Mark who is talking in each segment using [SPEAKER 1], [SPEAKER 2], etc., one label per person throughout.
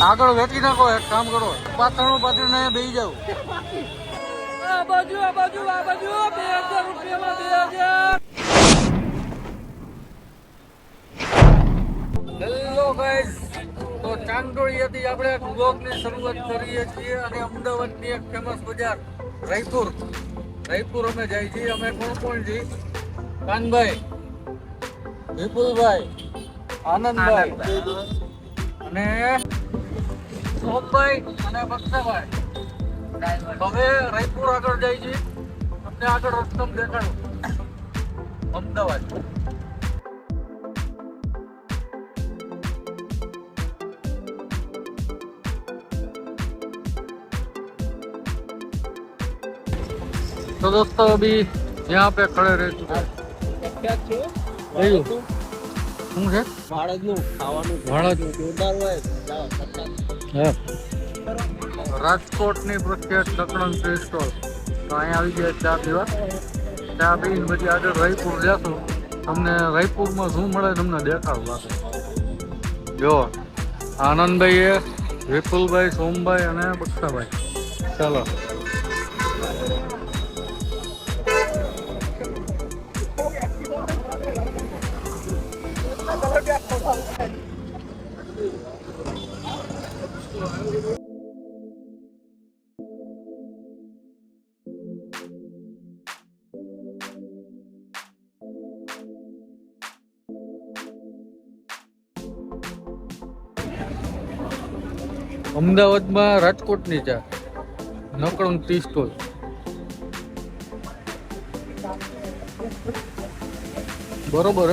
[SPEAKER 1] આગળ વેચી નાખો. એક કામ કરો, પાથરણું પાથરીને બેસી જાવ.
[SPEAKER 2] આ બાજુ 2000 રૂપિયામાં 2000.
[SPEAKER 1] હેલો ગાઈસ, તો ચાંદોળિયાથી આપણે બ્લોગની શરૂઆત કરીએ છીએ અને અમદાવાદની એક ફેમસ બજાર રાયપુર અમે જાય છીએ. અમે કોણ છીએ? કાનભાઈ, વિપુલભાઈ, આનંદભાઈ અને સોમભાઈ અને બક્ષાભાઈ. હવે રાયપુર આગળ જાય છે. તમને આગળ રસ્તો દેખાડો અમદાવાદ. तो दोस्तों अभी यहाँ पे खड़े रह चुके हैं. શું છે? રાજકોટની પ્રખ્યાત લકડન ટી સ્ટોલ. તો અહીંયા આવી ગયા ચા પીવા. ચા પીને પછી આગળ રાયપુર જશું. તમને રાયપુરમાં શું મળે તમને દેખાડું. જો આનંદભાઈ, વિપુલભાઈ, સોમભાઈ અને બક્ષાભાઈ. ચાલો. અમદાવાદમાં રાજકોટની ચા નકળંગ ટી સ્ટોલ. બરોબર.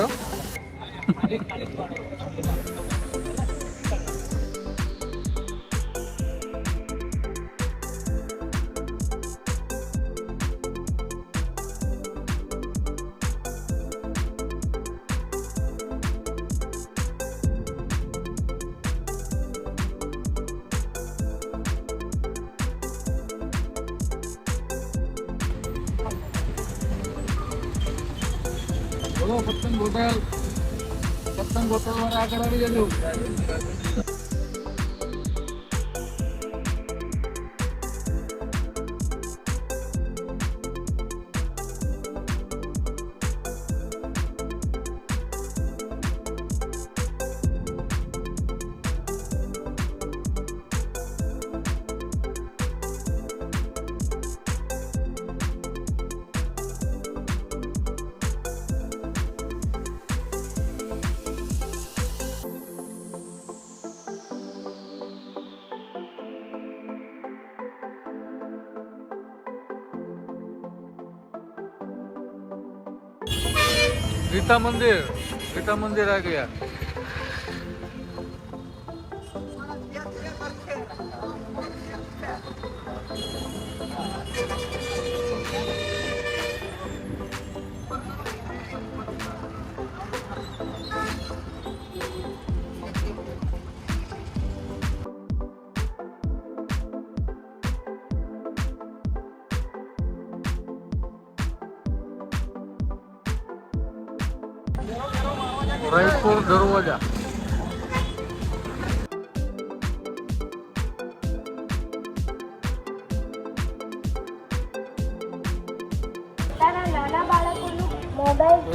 [SPEAKER 1] બોલો પતંગ બોટલ વાળા આગળ આવી જજો. गीता मंदिर आ गया. रायपुर दरवाजा.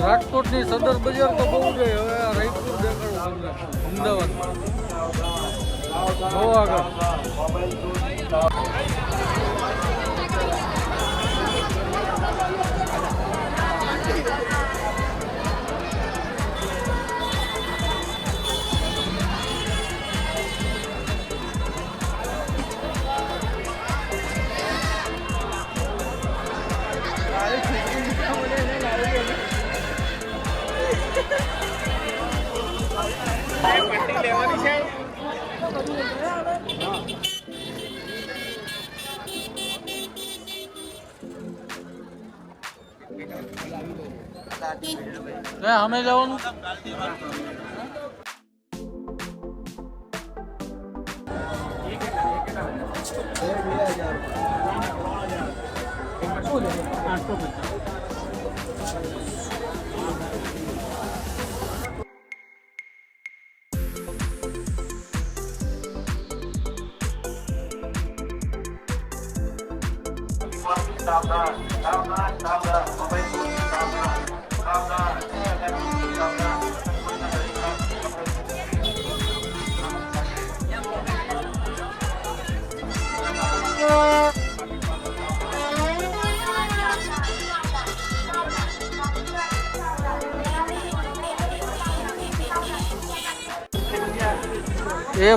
[SPEAKER 1] રાજકોટની સદર બજાર તો બહુ છે. હવે રાયપુર દેખાડું અમદાવાદ બહુ આગળ. અમે જવાનું. એ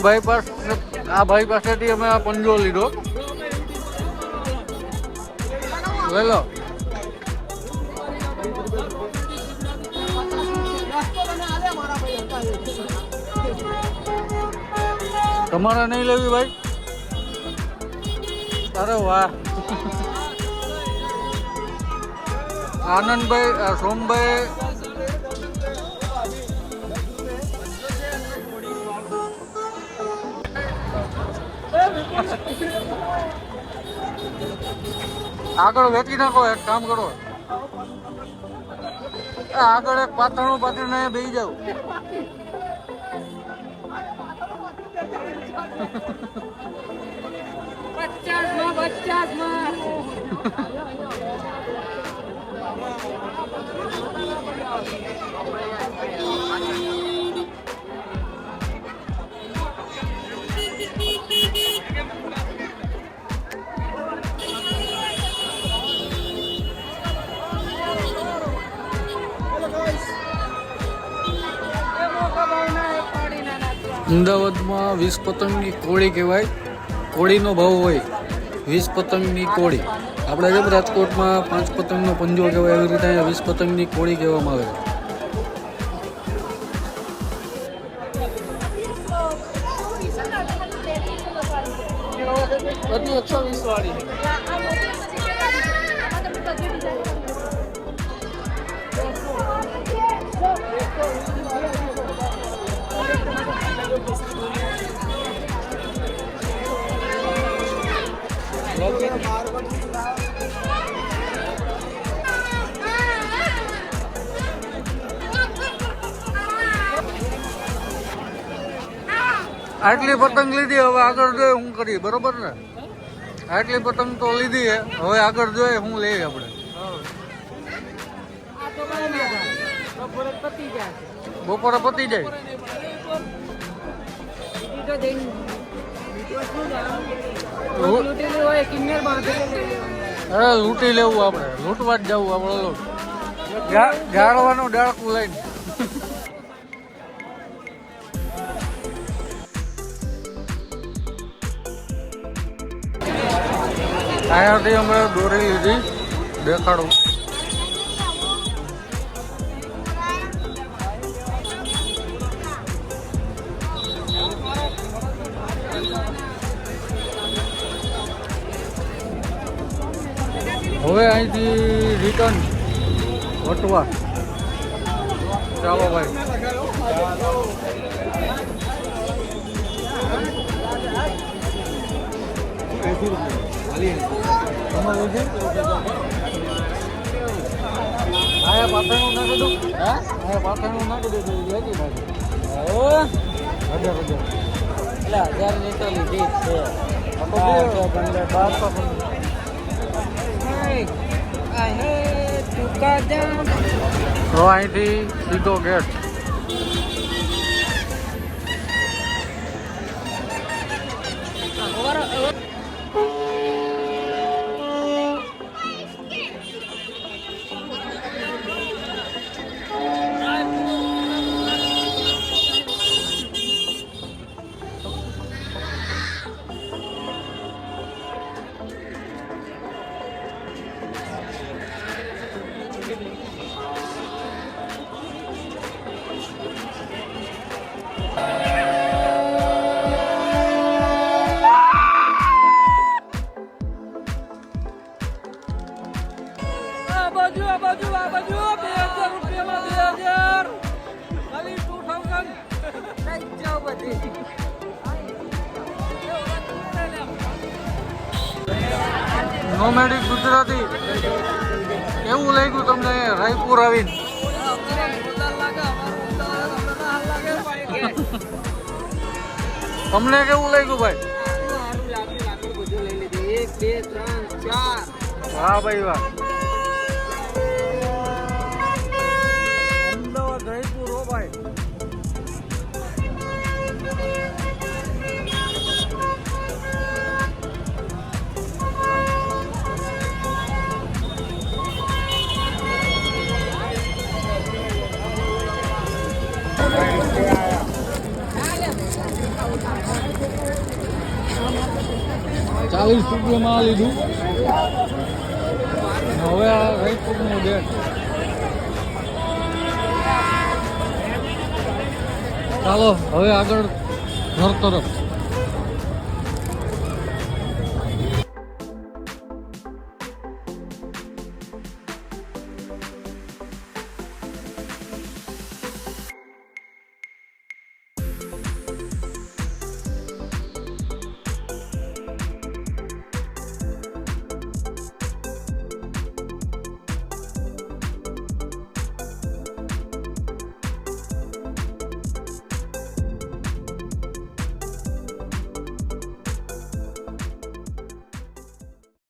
[SPEAKER 1] ભાઈ પાસે આ ભાઈ પાસેથી અમે આ પંજો લીધો. લઈ લો. તમારે નહીં લેવી ભાઈ? અરે વાહ. આનંદભાઈ, સોમભાઈ આગળ વેચી નાખો. એક કામ કરો, આગળ એક પાથરણું પાથરીને બેસી જાવ. અમદાવાદમાં 20 પતંગની કોળી કહેવાય. કોળીનો ભાવ હોય 20 પતંગની કોળી. આપણે જેમ રાજકોટમાં 5 પતંગનો પંજો કહેવાય, એવી રીતે અહીંયા 20 પતંગની કોળી કહેવામાં આવે. બધી 120 વાળી. આટલી પતંગ લીધી, હવે આગળ જોઈએ હું કરી. બરોબર ને? આટલી પતંગ તો લીધી હે, હવે આગળ જોઈએ હું લઈએ આપણે. બપોરે પતી જાય. અરે લૂંટી લેવું આપણે, લૂંટવા જ જવું આપણે. ગાળવાનું ડાળકું લઈને. અહીંયાથી અમે દોરી લીધી, દેખાડું. હવે અહીંથી રિટર્ન વટવા. ચાલો ભાઈ. આયા પાથરણું નાખી દઉં. હા, આયા પાથરણું નાખી દઉં. વેચી નાખી. 1000 લીટર લીધી છે. 1200. તો અહીંથી સીધો ગેટ.
[SPEAKER 2] આ બાજુ 2000 રૂપિયામાં 2000 ખાલી 2000 લઈ જાઓ બધી.
[SPEAKER 1] નોમેડિક ગુજરાતી કેવું લાગ્યું તમને રાયપુર આવીને? તમને કેવું લાગ્યું ભાઈ?
[SPEAKER 2] 1 2 3 4
[SPEAKER 1] વાહ ભાઈ વાહ. અમદાવાદ જયપુર હો ભાઈ. ₹40 લીધું. હવે આ રાયપુરનું ડેટ. ચાલો હવે આગળ ઘર તરફ.